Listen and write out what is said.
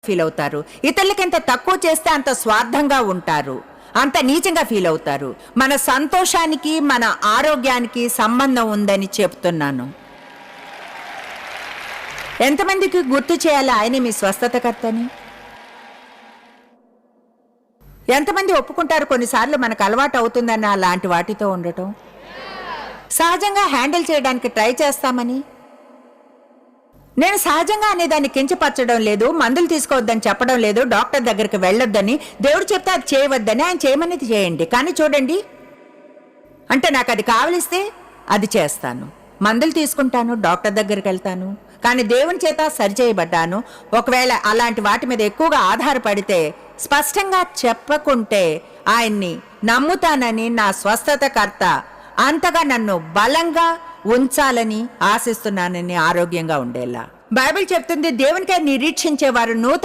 Feel అవుతారు. ఇతరులకి ఎంత తక్కువ చేస్తే అంత స్వార్థంగా ఉంటారు, అంత నీచంగా ఫీల్ అవుతారు. మన సంతోషానికి మన ఆరోగ్యానికి సంబంధం ఉందని చెప్తున్నాను. ఎంతమందికి గుర్తు చేయాలి ఆయనే మీ స్వస్థతకర్తని? ఎంతమంది ఒప్పుకుంటారు కొన్నిసార్లు మనకు అలవాటు అవుతుందని అలాంటి వాటితో ఉండటం? సహజంగా హ్యాండిల్ చేయడానికి ట్రై చేస్తామని. నేను సహజంగా అనేదాన్ని కించపరచడం లేదు, మందులు తీసుకోవద్దని చెప్పడం లేదు, డాక్టర్ దగ్గరికి వెళ్ళొద్దని, దేవుడు చెప్తే అది చేయవద్దని. ఆయన చేయమనేది చేయండి. కానీ చూడండి, అంటే నాకు అది కావలిస్తే అది చేస్తాను, మందులు తీసుకుంటాను, డాక్టర్ దగ్గరికి వెళ్తాను, కానీ దేవుని చేత సరిచేయబడ్డాను. ఒకవేళ అలాంటి వాటి మీద ఎక్కువగా ఆధారపడితే స్పష్టంగా చెప్పకుంటే ఆయన్ని నమ్ముతానని, నా స్వస్థతకర్త అంతగా నన్ను బలంగా ఉంచాలని ఆశిస్తున్నానని, ఆరోగ్యంగా ఉండేలా. బైబిల్ చెప్తుంది, దేవునికై నిరీక్షించేవారు నూతన